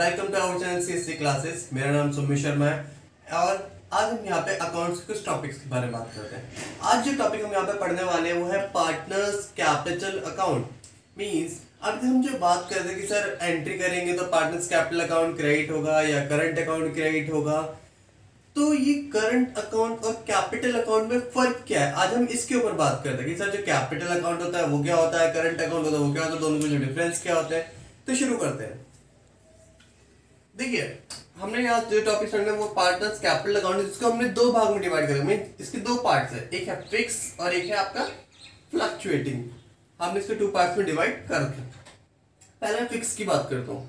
Welcome to our channel CSC classes. मेरा नाम सुमित शर्मा है और आज हम यहाँ पे अकाउंट्स के कुछ टॉपिक्स के बारे में बात करते हैं। आज जो टॉपिक हम यहाँ पे पढ़ने वाले हैं वो है पार्टनर्स कैपिटल अकाउंट। मींस अब हम जो बात करते हैं कि सर एंट्री करेंगे तो पार्टनर्स कैपिटल अकाउंट क्रेडिट होगा या करंट अकाउंट क्रेडिट होगा, तो ये करंट अकाउंट और कैपिटल अकाउंट में फर्क क्या है, आज हम इसके ऊपर बात करते हैं कि सर जो कैपिटल अकाउंट होता है वो क्या होता है, करंट अकाउंट होता है वो क्या होता है, दोनों में जो डिफरेंस क्या होता है। तो शुरू करते हैं। देखिए हमने यहाँ जो टॉपिक स्टार्ट वो पार्टनर्स कैपिटल अकाउंट, जिसको हमने दो भाग में डिवाइड करा। इसके दो पार्ट्स है, एक है फिक्स और एक है आपका फ्लक्चुएटिंग। हमने इसके 2 पार्ट्स में डिवाइड कर रखे। पहले फिक्स की बात करता हूँ।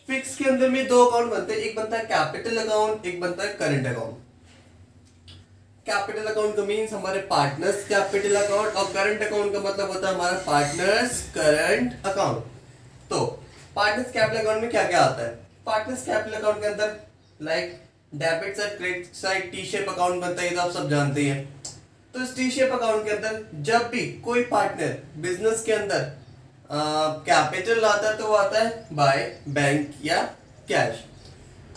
फिक्स के अंदर में 2 अकाउंट बनते हैं, एक बनता है कैपिटल अकाउंट, एक बनता है करंट अकाउंट। कैपिटल अकाउंट का मीन्स हमारे पार्टनर्स कैपिटल अकाउंट और करंट अकाउंट का मतलब होता है हमारा पार्टनर्स करंट अकाउंट। तो पार्टनर्स कैपिटल अकाउंट में क्या क्या आता है? पार्टनर्स कैपिटल अकाउंट के अंदर like debit side credit side T shape account बनता है, ये तो आप सब जानते ही हैं। तो इस टी शेप अकाउंट के अंदर जब भी कोई पार्टनर बिजनेस के अंदर कैपिटल लाता है तो वो आता है बाय बैंक या कैश।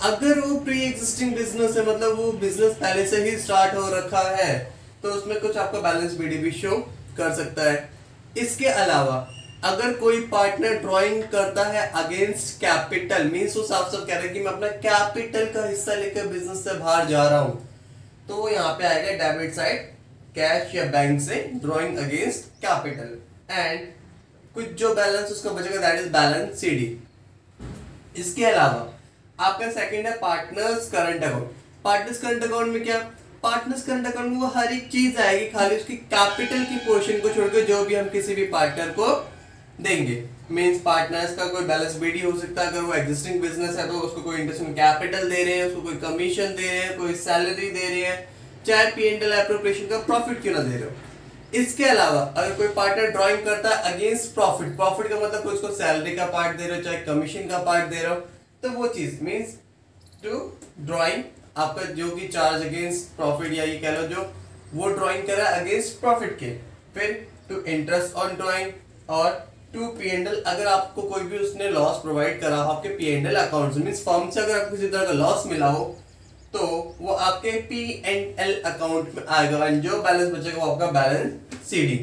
अगर वो प्री एग्जिस्टिंग बिजनेस है, मतलब वो बिजनेस पहले से ही स्टार्ट हो रखा है, तो उसमें कुछ आपका बैलेंस बीडीबी शो कर सकता है। इसके अलावा अगर कोई पार्टनर ड्राइंग करता है अगेंस्ट कैपिटल, मींस वो साफ साफ कह रहा है कि मैं अपना कैपिटल का हिस्सा लेकर बिजनेस से बाहर जा रहा हूं, तो वो यहाँ पे आएगा डेबिट साइड कैश या बैंक से ड्राइंग अगेंस्ट कैपिटल, एंड कुछ जो बैलेंस उसका बचेगा दैट इज बैलेंस सीडी। इसके अलावा आपका सेकंड है partners current account. Partners current account में क्या? पार्टनर्स करंट अकाउंट में वो हर एक चीज आएगी, खाली उसकी कैपिटल की पोर्शन को छोड़कर जो भी हम किसी भी पार्टनर को देंगे। मींस पार्टनर्स का कोई बैलेंस बीडी हो सकता है, अगर वो एग्जिस्टिंग बिजनेस है तो उसको कोई इंटरेस्ट कैपिटल दे रहे हैं, उसको कोई कमीशन दे रहे हैं, कोई सैलरी दे रहे हैं, चाहे पीएनएल एप्रोप्रिएशन का प्रॉफिट क्यों ना दे रहे हो। इसके अलावा अगर कोई पार्टनर ड्राइंग करता है अगेंस्ट प्रॉफिट, प्रॉफिट का मतलब कोई उसको सैलरी का पार्ट दे रहे हो, चाहे कमीशन का पार्ट दे रहे हो, तो वो चीज मींस टू ड्राइंग आपका जो कि चार्ज अगेंस्ट प्रॉफिट, या ये कह लो जो वो ड्राइंग कर रहा है अगेंस्ट प्रॉफिट के। फिर टू इंटरेस्ट ऑन ड्राइंग और टू पीएनएल, अगर आपको कोई भी उसने लॉस प्रोवाइड करा हो आपके पीएनएल अकाउंट से, मींस फर्म से अगर आपको किसी तरह का लॉस मिला हो तो वो आपके पीएनएल अकाउंट में आएगा, एंड जो बैलेंस बचेगा वो आपका बैलेंस सीडी।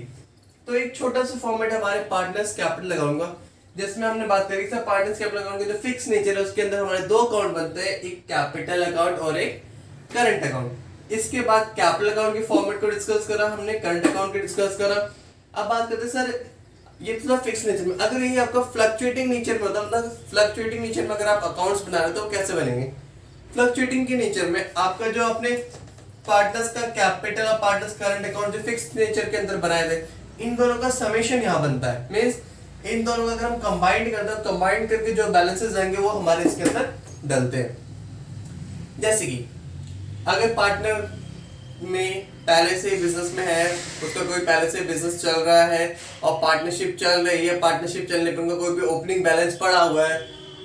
तो एक छोटा सा फॉर्मेट है हमारे पार्टनर्स कैपिटल अकाउंट का, जिसमें हमने बात करी सर पार्टनर्स कैपिटल अकाउंट का जो फिक्स नेचर है उसके अंदर हमारे 2 अकाउंट बनते हैं, एक कैपिटल अकाउंट और एक करंट अकाउंट। इसके बाद कैपिटल अकाउंट के फॉर्मेट को डिस्कस करा हमने, करंट अकाउंट को डिस्कस करा। अब बात करते हैं सर ये तो फिक्स नेचर में, अगर ये आपका फ्लक्चुएटिंग नेचर में होता है, मतलब फ्लक्चुएटिंग नेचर में अगर आप अकाउंट्स बना रहे हो तो कैसे बनेंगे? फ्लक्चुएटिंग के नेचर में आपका जो अपने पार्टनर्स का कैपिटल और पार्टनर्स करंट अकाउंट जो फिक्स नेचर के अंदर बनाए थे, इन दोनों का समेशन यहाँ बनता है। मींस इन दोनों का अगर हम कंबाइंड करते हैं, कंबाइंड करके जो बैलेंसेस आएंगे वो हमारे इसके अंदर डलते हैं। जैसे कि अगर पार्टनर में पहले से बिजनेस में है, उसका कोई पहले से बिजनेस चल रहा है और पार्टनरशिप चल रही है, पार्टनरशिप चलने पर उनका कोई भी ओपनिंग बैलेंस पड़ा हुआ है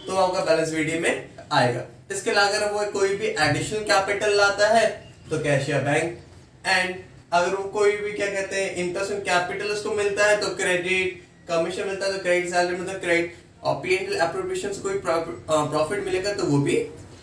तो आपका बैलेंस वीडी में आएगा। इसके अलावा अगर वो कोई भी एडिशनल कैपिटल लाता है तो कैश या बैंक, एंड अगर वो कोई भी क्या कहते हैं इंटरेस्ट ऑन कैपिटल उसको मिलता है तो क्रेडिट, कमीशन मिलता है तो क्रेडिट, सैलरी मिलता है क्रेडिट, और पीएनएल एप्रोप्रिएशन से कोई प्रॉफिट मिलेगा तो वो भी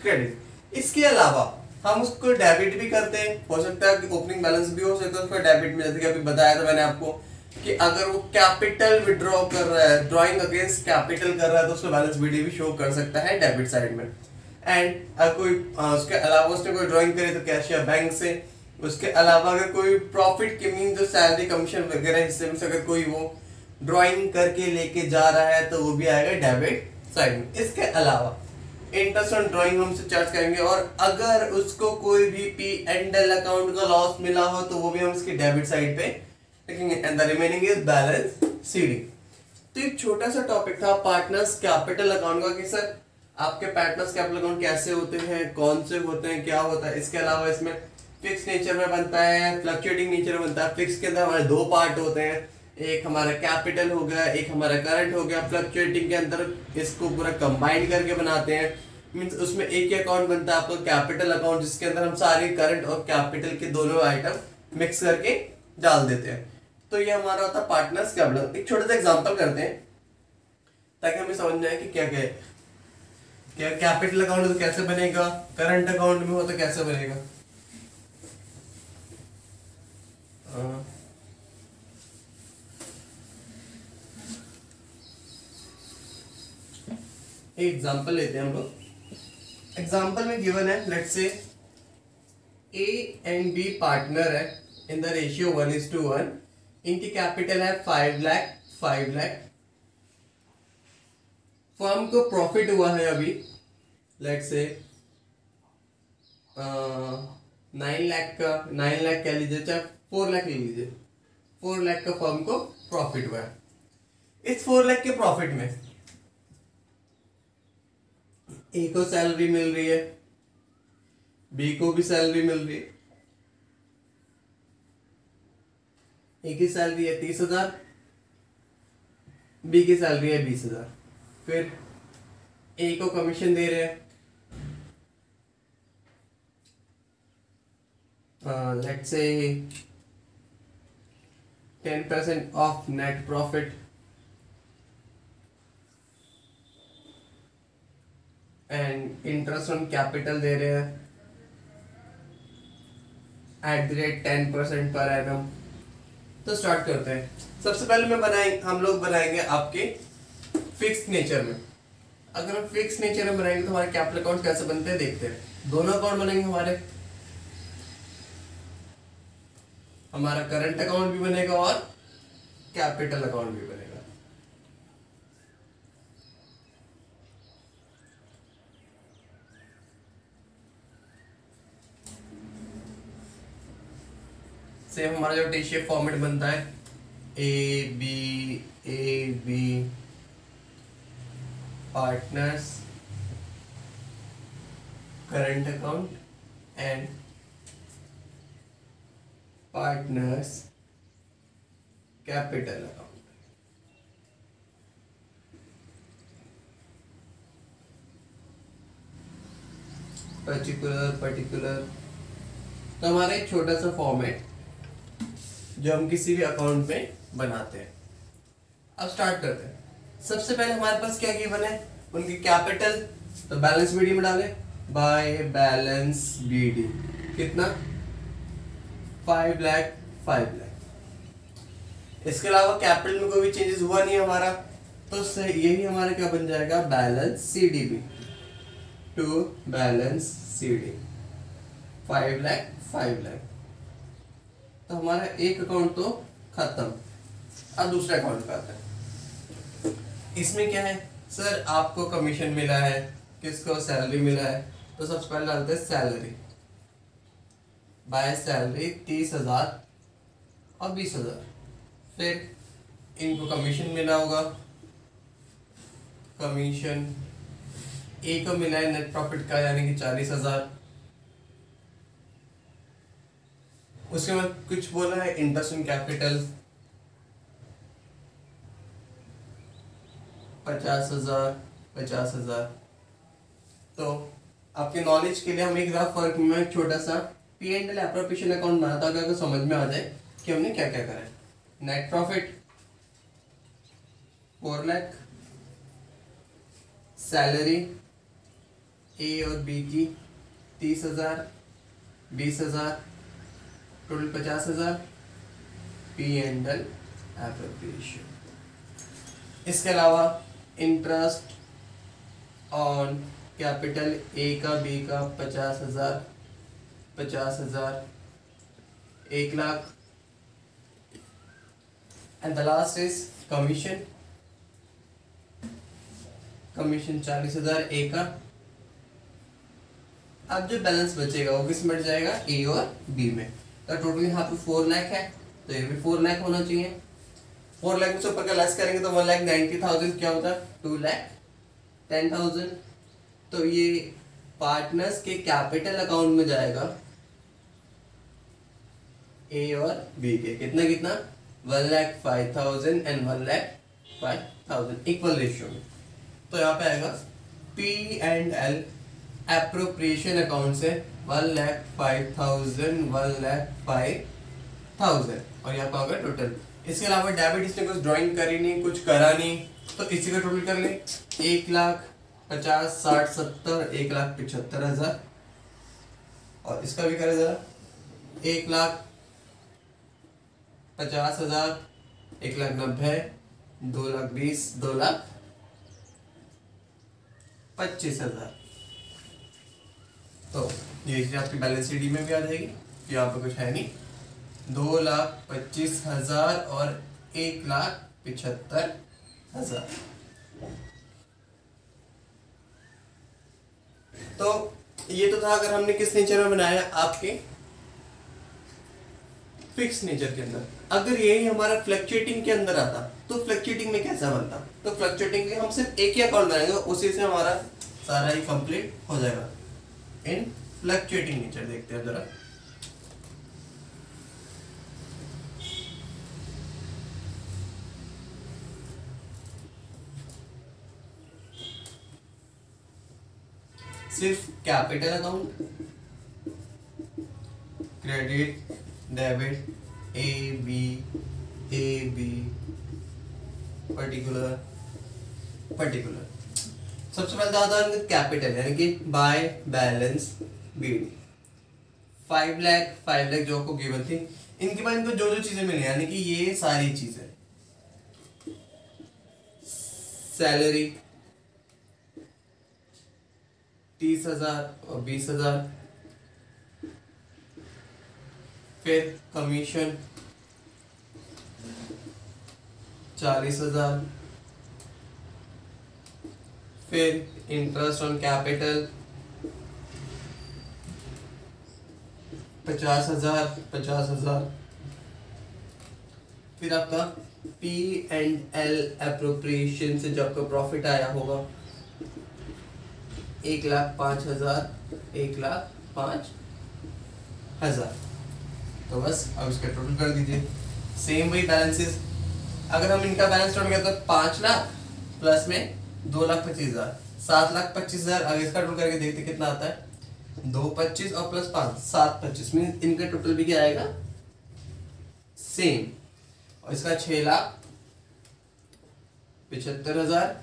क्रेडिट। इसके अलावा हम उसको डेबिट भी करते हैं, हो सकता है कि ओपनिंग बैलेंस भी हो सकता है उसका डेबिट में, जैसे कि अभी बताया था मैंने आपको कि अगर वो कैपिटल विड्रॉ कर रहा है, ड्राइंग अगेंस्ट कैपिटल कर रहा है तो उसका बैलेंस बीडी भी शो कर सकता है डेबिट साइड में। एंड अगर कोई उसके अलावा उसने कोई ड्राइंग करे तो कैश या बैंक से। उसके अलावा अगर कोई प्रॉफिट के मीन जो सैलरी कमीशन वगैरह हिस्से में से अगर कोई वो ड्राइंग करके लेके जा रहा है तो वो भी आएगा डेबिट साइड में। इसके अलावा इंटरेस्ट ऑन ड्राइंग हम से चार्ज करेंगे, और अगर उसको कोई भी पीएनएल अकाउंट का लॉस मिला हो तो वो भी हम इसकी डेबिट साइड पे लिखेंगे, and the remaining is balance CD. तो एक छोटा सा टॉपिक था पार्टनर्स कैपिटल अकाउंट का कि सर आपके पार्टनर्स कैपिटल अकाउंट कैसे होते हैं, कौन से होते हैं, क्या होता है। इसके अलावा इसमें फिक्स नेचर में बनता है, फ्लक्चुएटिंग नेचर में बनता है। फिक्स के अंदर हमारे 2 पार्ट होते हैं, एक हमारा कैपिटल हो गया, एक हमारा करंट हो गया। फ्लक्चुएटिंग के अंदर इसको पूरा कंबाइन करके बनाते हैं, मींस उसमें एक ही अकाउंट बनता है आपका कैपिटल अकाउंट, जिसके अंदर हम सारे करंट और कैपिटल के दोनों आइटम मिक्स करके डाल देते हैं। तो ये हमारा होता है पार्टनर्स कैपिटल। एक छोटा सा एग्जांपल करते हैं ताकि हमें समझ में आए कि क्या क्या है। क्या कैपिटल अकाउंट तो कैसे बनेगा, करंट अकाउंट में हो तो कैसे बनेगा? एक एग्जांपल लेते हैं हम लोग। एग्जांपल में गिवन है, let's say A and B partner है इन द रेशियो 1:1। इनकी कैपिटल है 5 लाख 5 लाख। फर्म को प्रॉफिट हुआ है अभी लेट्स से 9 लाख का, 9 लाख कह लीजिए, चाहे 4 लाख ले लीजिए, 4 लाख का फर्म को प्रॉफिट हुआ है। इस 4 लाख के प्रॉफिट में ए को सैलरी मिल रही है, बी को भी सैलरी मिल रही है। ए की सैलरी है 30,000, बी की सैलरी है 20,000। फिर ए को कमीशन दे रहे हैं, let's say 10% of net profit and interest on capital दे रहे हैं @10% पर एनम। तो स्टार्ट करते हैं। सबसे पहले हम लोग बनाएंगे आपके फिक्स नेचर में। अगर हम फिक्स नेचर में बनाएंगे तो हमारे कैपिटल अकाउंट कैसे बनते हैं देखते हैं। दोनों अकाउंट बनेंगे हमारे, हमारा करंट अकाउंट भी बनेगा और कैपिटल अकाउंट भी बनेगा। सेम हमारा जो टी शेप फॉर्मेट बनता है, A B partners current account and partners capital account. Particular तो हमारा एक छोटा सा फॉर्मेट जो हम किसी भी अकाउंट में बनाते हैं। अब स्टार्ट करते हैं। सबसे पहले हमारे पास क्या गिवन है, उनकी कैपिटल, तो बैलेंस बीडी में डाले, बाय बैलेंस बीडी कितना 5 लाख 5 लाख। इसके अलावा कैपिटल में कोई भी चेंजेस हुआ नहीं हमारा, तो यही हमारा क्या बन जाएगा, balance CDB to balance CD 5 lakh 5 lakh. तो हमारा एक अकाउंट तो खत्म। अब दूसरे अकाउंट पे आते हैं। इसमें क्या है सर, आपको कमीशन मिला है, किसको सैलरी मिला है, तो सबसे पहले डालते हैं सैलरी। बाय सैलरी 30,000 और 20,000। फिर इनको कमीशन मिला होगा, कमीशन ए को मिला है नेट प्रॉफिट का यानी कि 40,000। उसके बाद कुछ बोला है इंटरेस्ट इन कैपिटल 50,000। तो आपके नॉलेज के लिए हम एक रफ वर्क में छोटा सा P&L एप्रोप्रिएशन अकाउंट बनाता हूं ताकि समझ में आ जाए कि हमने क्या क्या करा है। नेट प्रॉफिट 4 लाख, सैलरी ए और बी की 30,000 20,000 टोटल 50,000 P&L एप्रोप्रिएशन। इसके अलावा इंटरेस्ट ऑन कैपिटल ए का बी का 50,000 1 lakh and the last is commission 40,000 ए का। अब जो बैलेंस बचेगा वो किस में जाएगा, ए और बी में। तो टोटल यहाँ पे 4 लाख है, तो ये भी 4 लाख होना चाहिए। 4 लाख से ऊपर का लेस करेंगे तो 1,90,000 क्या होता है, 2,10,000। तो ये पार्टनर्स के कैपिटल अकाउंट में जाएगा ए और बी के कितना 1,05,000 एंड 1,05,000 इक्वल रेशियो में। तो यहाँ पे आएगा P&L एप्रोप्रिएशन अकाउंट से 1,05,000 1,05,000 और यहाँ पे होगा टोटल। इसके अलावा डेबिट इसने कुछ ड्राइंग करी नहीं, कुछ करा नहीं, तो इसी का टोटल कर ले 1 लाख 50, 60, 70, 1,75,000। और इसका भी करें जरा, 1,50,000, 1,90,000, 2,20,000, 2,25,000। तो ये चीज आपकी बैलेंस शीट में भी आ जाएगी, यहाँ पे कुछ है नहीं। 2,25,000 और 1,75,000। तो ये तो था अगर हमने किस नेचर में बनाया, आपके फिक्स नेचर के अंदर। अगर यही हमारा फ्लक्चुएटिंग के अंदर आता तो फ्लक्चुएटिंग में कैसा बनता? तो फ्लक्चुएटिंग के हम सिर्फ एक ही अकाउंट बनाएंगे, उसी से हमारा सारा ही कंप्लीट हो जाएगा। इन फ्लक्चुएटिंग नेचर देखते हैं जरा। सिर्फ capital account, credit, debit, A B, particular. सबसे पहले आता है कैपिटल, यानी कि बाय बैलेंस बीडी। 5 लाख जो आपको गिवन थी, इनके बाद इनको जो जो चीजें मिली, यानी कि ये सारी चीजें, सैलरी 30,000 और 20,000, फिर कमीशन 40,000, फिर इंटरेस्ट ऑन कैपिटल 50,000, फिर आपका P&L एप्रोप्रिएशन से जो आपका प्रॉफिट आया होगा 1,05,000, 1,05,000। तो बस अब इसका टोटल कर दीजिए। सेम वही बैलेंसेस, अगर हम इनका बैलेंस टोटल करते हैं 5 लाख प्लस में 2,25,000, 7,25,000। अगर इसका टोटल करके देखते कितना आता है, 2,25 और प्लस 5, 7,25। मीन इनका टोटल भी क्या आएगा, सेम। और इसका 6,75,000,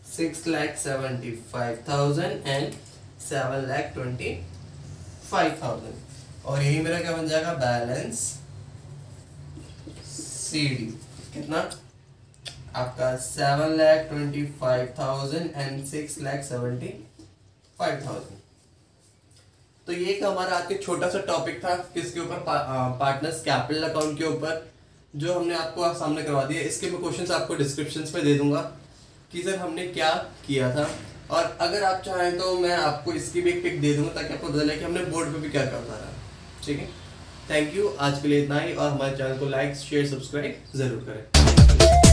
6,75,000 एंड 7,25,000। और यही मेरा क्या बन जाएगा, बैलेंस सीडी। कितना आपका 7,25,000 एंड 6,75,000। तो ये एक हमारा आज के छोटा सा टॉपिक था, किसके ऊपर, पार्टनर्स कैपिटल अकाउंट के ऊपर, जो हमने आपको सामने करवा दिया। इसके मैं क्वेश्चंस आपको डिस्क्रिप्शंस में दे दूंगा कि सर हमने क्या किया था। और अगर आप चाहें तो मैं आपको इसकी भी एक पिक दे दूंगा, ताकि आपको पता चले कि हमने बोर्ड पे भी क्या करना रहा। ठीक है, थैंक यू। आज के लिए इतना ही, और हमारे चैनल को लाइक, शेयर, सब्सक्राइब जरूर करें।